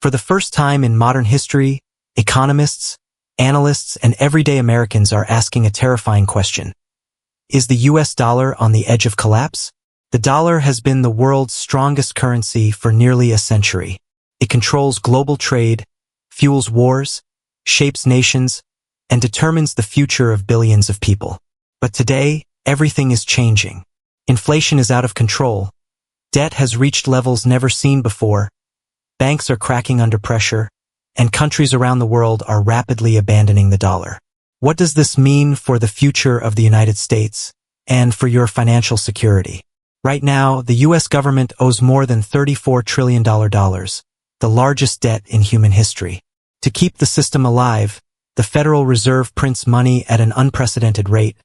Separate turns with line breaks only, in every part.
For the first time in modern history, economists, analysts, and everyday Americans are asking a terrifying question. Is the US dollar on the edge of collapse? The dollar has been the world's strongest currency for nearly a century. It controls global trade, fuels wars, shapes nations, and determines the future of billions of people. But today, everything is changing. Inflation is out of control. Debt has reached levels never seen before. Banks are cracking under pressure, and countries around the world are rapidly abandoning the dollar. What does this mean for the future of the United States and for your financial security? Right now, the U.S. government owes more than $34 trillion, the largest debt in human history. To keep the system alive, the Federal Reserve prints money at an unprecedented rate,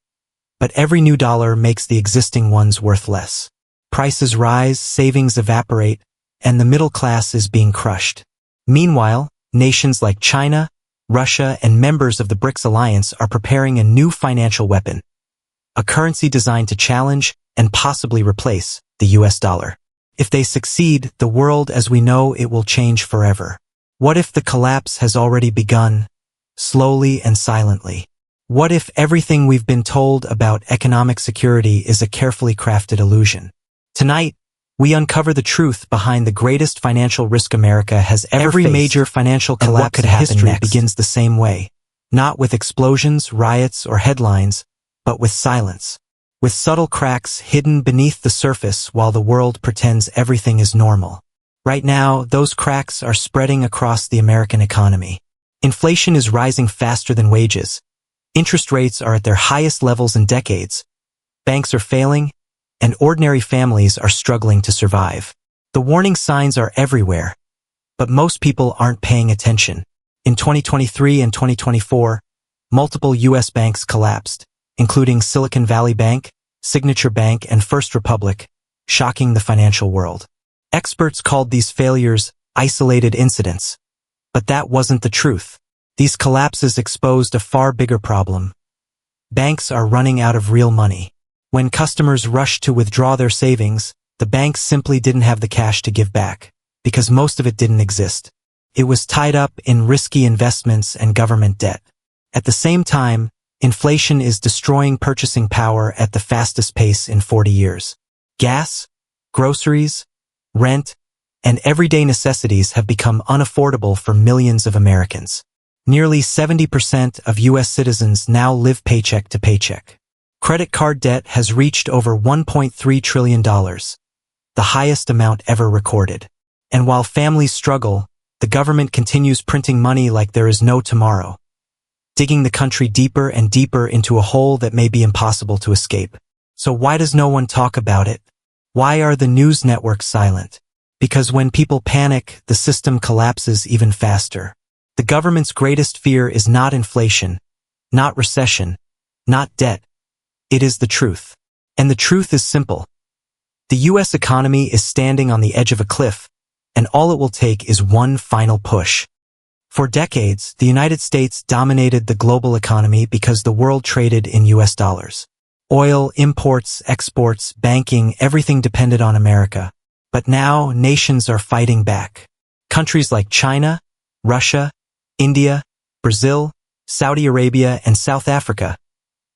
but every new dollar makes the existing ones worth less. Prices rise, savings evaporate, and the middle class is being crushed. Meanwhile, nations like China, Russia, and members of the BRICS alliance are preparing a new financial weapon, a currency designed to challenge and possibly replace the US dollar. If they succeed, the world as we know it will change forever. What if the collapse has already begun, slowly and silently? What if everything we've been told about economic security is a carefully crafted illusion? Tonight, we uncover the truth behind the greatest financial risk America has ever faced. Every major financial collapse in history begins the same way, not with explosions, riots, or headlines, but with silence, with subtle cracks hidden beneath the surface while the world pretends everything is normal. Right now, those cracks are spreading across the American economy. Inflation is rising faster than wages. Interest rates are at their highest levels in decades. Banks are failing, and ordinary families are struggling to survive. The warning signs are everywhere, but most people aren't paying attention. In 2023 and 2024, multiple U.S. banks collapsed, including Silicon Valley Bank, Signature Bank, and First Republic, shocking the financial world. Experts called these failures isolated incidents, but that wasn't the truth. These collapses exposed a far bigger problem. Banks are running out of real money. When customers rushed to withdraw their savings, the banks simply didn't have the cash to give back, because most of it didn't exist. It was tied up in risky investments and government debt. At the same time, inflation is destroying purchasing power at the fastest pace in 40 years. Gas, groceries, rent, and everyday necessities have become unaffordable for millions of Americans. Nearly 70% of U.S. citizens now live paycheck to paycheck. Credit card debt has reached over $1.3 trillion, the highest amount ever recorded. And while families struggle, the government continues printing money like there is no tomorrow, digging the country deeper and deeper into a hole that may be impossible to escape. So why does no one talk about it? Why are the news networks silent? Because when people panic, the system collapses even faster. The government's greatest fear is not inflation, not recession, not debt. It is the truth. And the truth is simple. The U.S. economy is standing on the edge of a cliff, and all it will take is one final push. For decades, the United States dominated the global economy because the world traded in U.S. dollars. Oil, imports, exports, banking, everything depended on America. But now, nations are fighting back. Countries like China, Russia, India, Brazil, Saudi Arabia, and South Africa,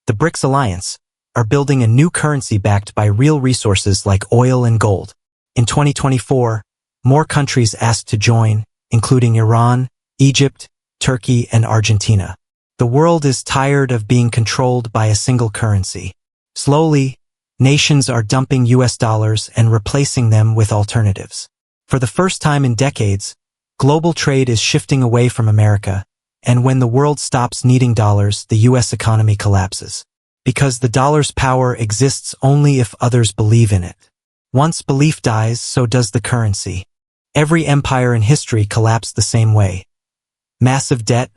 the BRICS alliance, are building a new currency backed by real resources like oil and gold. In 2024, more countries asked to join, including Iran, Egypt, Turkey, and Argentina. The world is tired of being controlled by a single currency. Slowly, nations are dumping US dollars and replacing them with alternatives. For the first time in decades, global trade is shifting away from America, and when the world stops needing dollars, the US economy collapses. Because the dollar's power exists only if others believe in it. Once belief dies, so does the currency. Every empire in history collapsed the same way. Massive debt,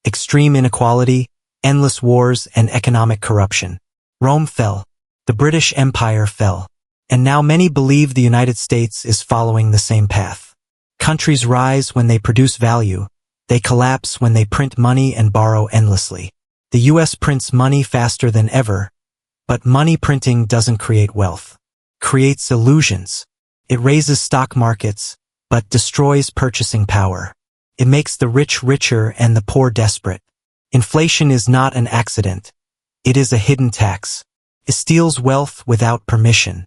extreme inequality, endless wars, and economic corruption. Rome fell. The British Empire fell. And now many believe the United States is following the same path. Countries rise when they produce value. They collapse when they print money and borrow endlessly. The U.S. prints money faster than ever, but money printing doesn't create wealth. It creates illusions. It raises stock markets, but destroys purchasing power. It makes the rich richer and the poor desperate. Inflation is not an accident. It is a hidden tax. It steals wealth without permission.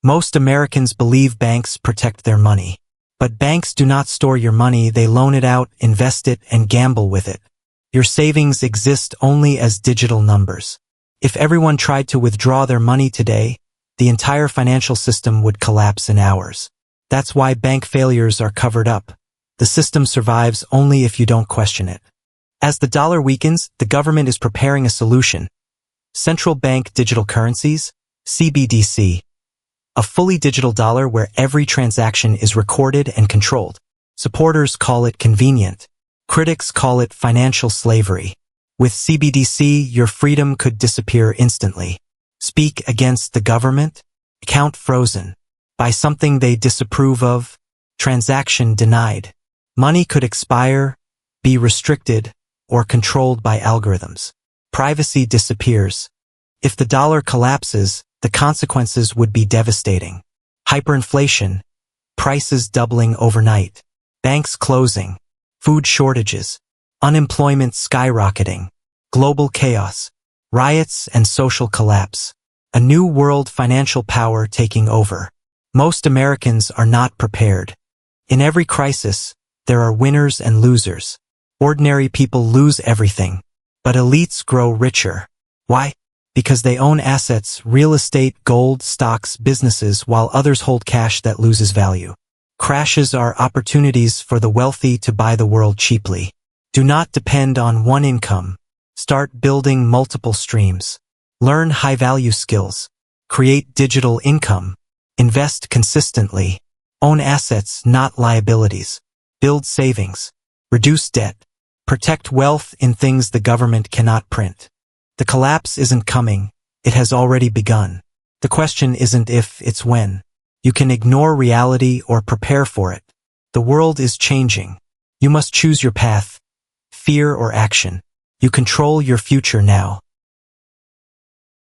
Most Americans believe banks protect their money. But banks do not store your money, they loan it out, invest it, and gamble with it. Your savings exist only as digital numbers. If everyone tried to withdraw their money today, the entire financial system would collapse in hours. That's why bank failures are covered up. The system survives only if you don't question it. As the dollar weakens, the government is preparing a solution. Central Bank Digital Currencies, CBDC. A fully digital dollar where every transaction is recorded and controlled. Supporters call it convenient. Critics call it financial slavery. With CBDC, your freedom could disappear instantly. Speak against the government? Account frozen. Buy something they disapprove of? Transaction denied. Money could expire, be restricted, or controlled by algorithms. Privacy disappears. If the dollar collapses, the consequences would be devastating. Hyperinflation, prices doubling overnight, banks closing, food shortages, unemployment skyrocketing, global chaos, riots and social collapse, a new world financial power taking over. Most Americans are not prepared. In every crisis, there are winners and losers. Ordinary people lose everything, but elites grow richer. Why? Because they own assets, real estate, gold, stocks, businesses, while others hold cash that loses value. Crashes are opportunities for the wealthy to buy the world cheaply. Do not depend on one income. Start building multiple streams. Learn high-value skills. Create digital income. Invest consistently. Own assets, not liabilities. Build savings. Reduce debt. Protect wealth in things the government cannot print. The collapse isn't coming, it has already begun. The question isn't if, it's when. You can ignore reality or prepare for it. The world is changing. You must choose your path, fear or action. You control your future now.